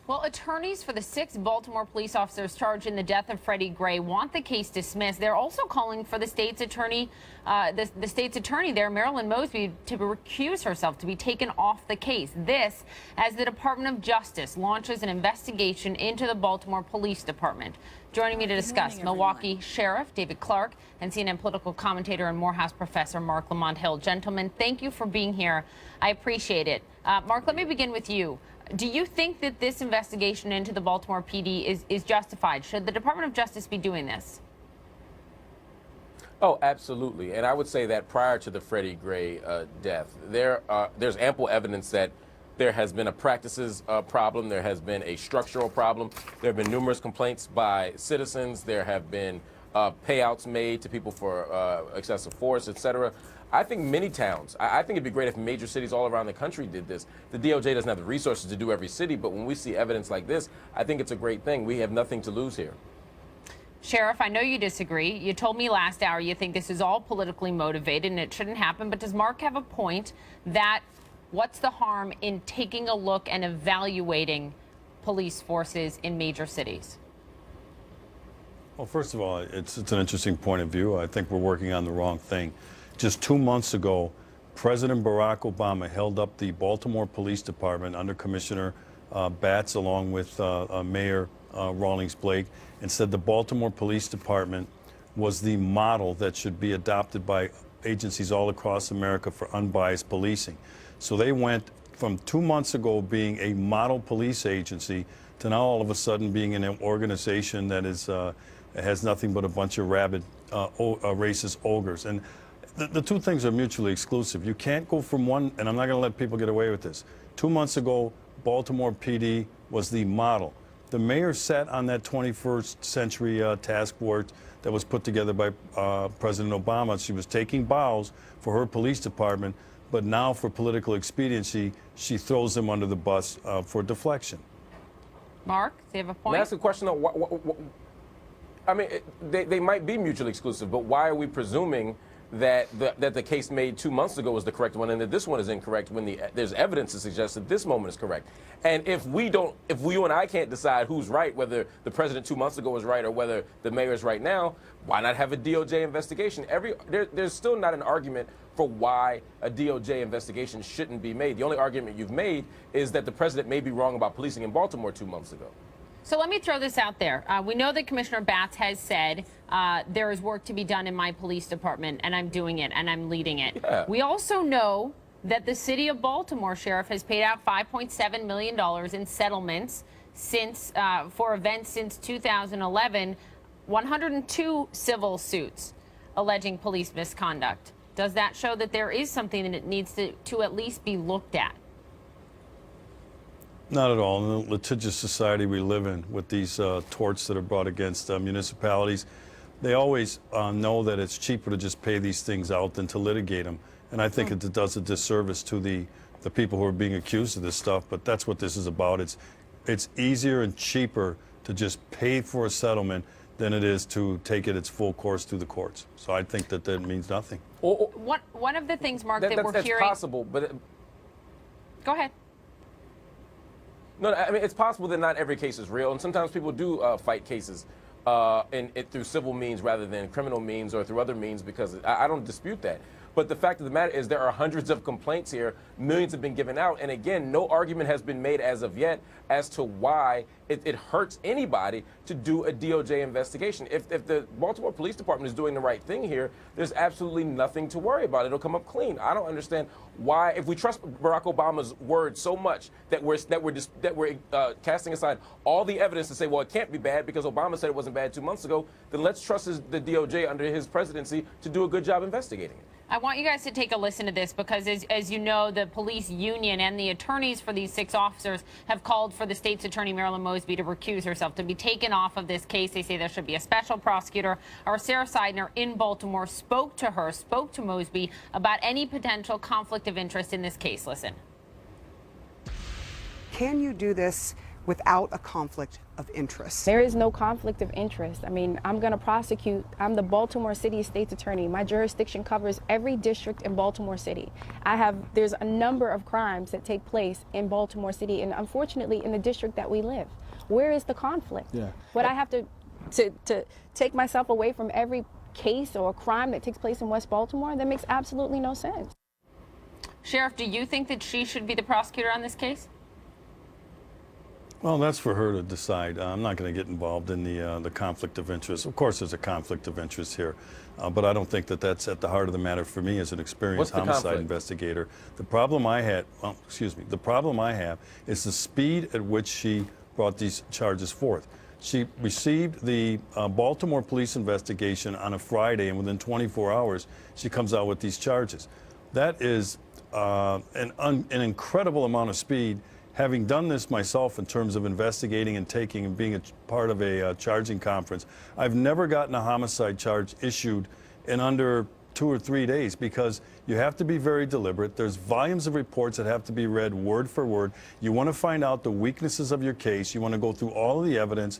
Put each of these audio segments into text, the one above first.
Well, attorneys for the 6 Baltimore police officers charged in the death of Freddie Gray want the case dismissed. They're also calling for the state's attorney, the state's attorney there, Marilyn Mosby, to recuse herself, to be taken off the case. This as the Department of Justice launches an investigation into the Baltimore Police Department. Joining me to discuss, Milwaukee Sheriff David Clarke and CNN political commentator and Morehouse professor Marc Lamont Hill. Gentlemen, thank you for being here. I appreciate it. Marc, let me begin with you. Do you think that this investigation into the Baltimore PD is justified? Should the Department of Justice be doing this? Oh, absolutely. And I would say that prior to the Freddie Gray death, there's ample evidence that there has been a practices problem. There has been a structural problem. There have been numerous complaints by citizens. There have been payouts made to people for excessive force, et cetera. I think many towns, I think it'd be great if major cities all around the country did this. The DOJ doesn't have the resources to do every city, but when we see evidence like this, I think it's a great thing. We have nothing to lose here. Sheriff, I know you disagree. You told me last hour you think this is all politically motivated and it shouldn't happen, but does Marc have a point that what's the harm in taking a look and evaluating police forces in major cities? Well, first of all, it's an interesting point of view. I think we're working on the wrong thing. Just 2 months ago, President Barack Obama held up the Baltimore Police Department under Commissioner Batts along with Mayor Rawlings Blake and said the Baltimore Police Department was the model that should be adopted by agencies all across America for unbiased policing. So they went from 2 months ago being a model police agency to now all of a sudden being an organization that is has nothing but a bunch of rabid racist ogres. And the two things are mutually exclusive. You can't go from one, and I'm not going to let people get away with this. 2 months ago, Baltimore PD was the model. The mayor sat on that 21st century task force that was put together by President Obama. She was taking bows for her police department, but now for political expediency, she throws them under the bus for deflection. Marc, do you have a point? Can I ask a question? I mean, they might be mutually exclusive, but why are we presuming that the case made 2 months ago was the correct one and that this one is incorrect when there's evidence to suggest that this moment is correct? And if you and I can't decide who's right, whether the president 2 months ago was right or whether the mayor is right now, why not have a DOJ investigation? There's still not an argument for why a DOJ investigation shouldn't be made. The only argument you've made is that the president may be wrong about policing in Baltimore 2 months ago. So let me throw this out there. We know that Commissioner Batts has said there is work to be done in my police department, and I'm doing it, and I'm leading it. Yeah. We also know that the city of Baltimore, Sheriff, has paid out $5.7 million in settlements for events since 2011, 102 civil suits alleging police misconduct. Does that show that there is something that needs to at least be looked at? Not at all. In the litigious society we live in with these torts that are brought against municipalities, they always know that it's cheaper to just pay these things out than to litigate them. And I think it does a disservice to the people who are being accused of this stuff, but that's what this is about. It's easier and cheaper to just pay for a settlement than it is to take it its full course through the courts. So I think that means nothing. One of the things, Marc, that we're hearing... That's possible, but... Go ahead. No, I mean, it's possible that not every case is real, and sometimes people do fight cases through civil means rather than criminal means or through other means, because I don't dispute that. But the fact of the matter is there are hundreds of complaints here, millions have been given out, and again, no argument has been made as of yet as to why it hurts anybody to do a DOJ investigation. If the Baltimore Police Department is doing the right thing here, there's absolutely nothing to worry about. It'll come up clean. I don't understand why, if we trust Barack Obama's word so much that we're casting aside all the evidence to say, well, it can't be bad because Obama said it wasn't bad 2 months ago, then let's trust the DOJ under his presidency to do a good job investigating it. I want you guys to take a listen to this because, as you know, the police union and the attorneys for these 6 officers have called for the state's attorney, Marilyn Mosby, to recuse herself, to be taken off of this case. They say there should be a special prosecutor. Our Sarah Seidner in Baltimore spoke to Mosby about any potential conflict of interest in this case. Listen. Can you do this without a conflict of interest. There is no conflict of interest. I mean, I'm going to prosecute. I'm the Baltimore City State's Attorney. My jurisdiction covers every district in Baltimore City. There's a number of crimes that take place in Baltimore City, and unfortunately in the district that we live. Where is the conflict? Yeah. Would I have to take myself away from every case or crime that takes place in West Baltimore? That makes absolutely no sense. Sheriff, do you think that she should be the prosecutor on this case? Well, that's for her to decide. I'm not going to get involved in the conflict of interest. Of course, there's a conflict of interest here, but I don't think that that's at the heart of the matter for me as an experienced homicide investigator. The problem I had, the problem I have is the speed at which she brought these charges forth. She received the Baltimore police investigation on a Friday, and within 24 hours, she comes out with these charges. That is an incredible amount of speed. Having done this myself in terms of investigating and taking and being a part of a charging conference, I've never gotten a homicide charge issued in under 2 or 3 days, because you have to be very deliberate. There's volumes of reports that have to be read word for word. You want to find out the weaknesses of your case. You want to go through all of the evidence,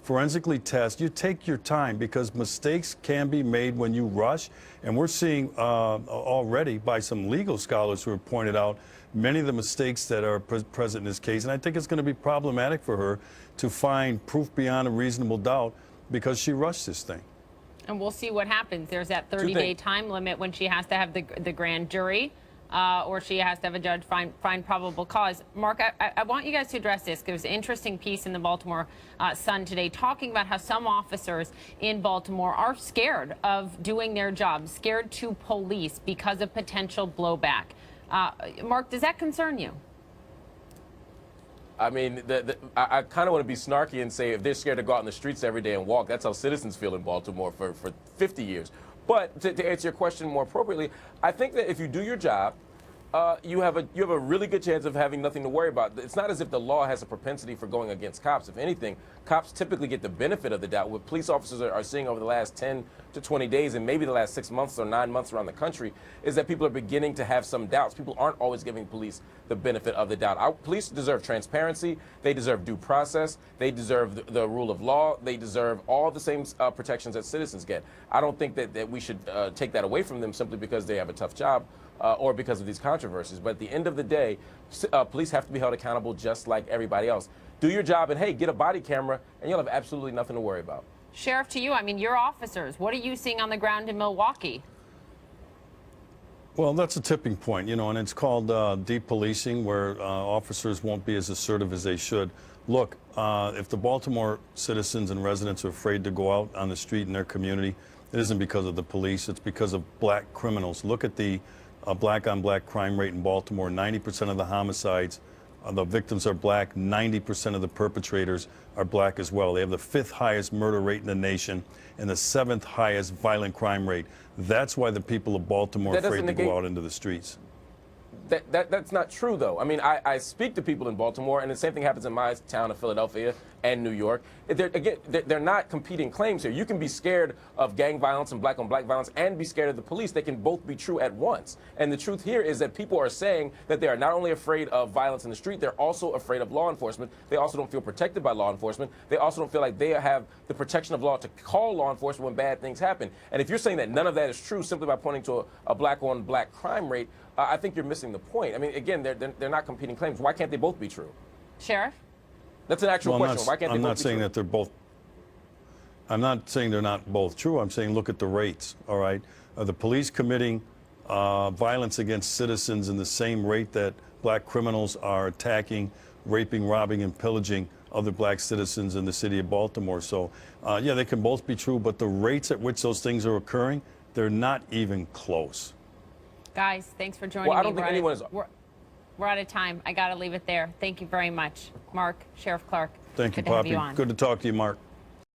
forensically test. You take your time, because mistakes can be made when you rush. And we're seeing already by some legal scholars who have pointed out many of the mistakes that are present in this case. And I think it's going to be problematic for her to find proof beyond a reasonable doubt, because she rushed this thing. And we'll see what happens. There's that 30-day time limit when she has to have the grand jury, or she has to have a judge find probable cause. Marc, I want you guys to address this, because there's an interesting piece in the Baltimore Sun today talking about how some officers in Baltimore are scared of doing their job, scared to police because of potential blowback. Marc, does that concern you? I mean, I kind of want to be snarky and say if they're scared to go out in the streets every day and walk, that's how citizens feel in Baltimore for 50 years. But to answer your question more appropriately, I think that if you do your job, you have a really good chance of having nothing to worry about. It's not as if the law has a propensity for going against cops. If anything, cops typically get the benefit of the doubt. What police officers are seeing over the last 10 to 20 days and maybe the last 6 months or 9 months around the country is that people are beginning to have some doubts. People aren't always giving police the benefit of the doubt. Our police deserve transparency. They deserve due process. They deserve the rule of law. They deserve all the same protections that citizens get. I don't think that we should take that away from them simply because they have a tough job. Or because of these controversies. But at the end of the day, police have to be held accountable just like everybody else. Do your job and, hey, get a body camera and you'll have absolutely nothing to worry about. Sheriff, to you, I mean, you're officers. What are you seeing on the ground in Milwaukee? Well, that's a tipping point, you know, and it's called depolicing, where officers won't be as assertive as they should. Look, if the Baltimore citizens and residents are afraid to go out on the street in their community, it isn't because of the police, it's because of black criminals. Look at the black-on-black crime rate in Baltimore. 90% of the homicides, the victims are black. 90% of the perpetrators are black as well. They have the 5th highest murder rate in the nation and the 7th highest violent crime rate. That's why the people of Baltimore are afraid to go out into the streets. That's not true, though. I mean, I speak to people in Baltimore, and the same thing happens in my town of Philadelphia and New York. They're not competing claims here. You can be scared of gang violence and black-on-black violence and be scared of the police. They can both be true at once. And the truth here is that people are saying that they are not only afraid of violence in the street, they're also afraid of law enforcement. They also don't feel protected by law enforcement. They also don't feel like they have the protection of law to call law enforcement when bad things happen. And if you're saying that none of that is true simply by pointing to a black-on-black crime rate, I think you're missing the point. I mean, again, they're not competing claims. Why can't they both be true? Sheriff? That's an actual question. Why can't they both be true? I'm not saying that they're both. I'm not saying they're not both true. I'm saying look at the rates, all right? Are the police committing violence against citizens in the same rate that black criminals are attacking, raping, robbing, and pillaging other black citizens in the city of Baltimore? So, yeah, they can both be true, but the rates at which those things are occurring, they're not even close. Guys, thanks for joining me. Well, I don't think anyone is. We're out of time. I got to leave it there. Thank you very much. Marc, Sheriff Clarke. Thank you, Good to have Poppy. you on. Good to talk to you, Marc.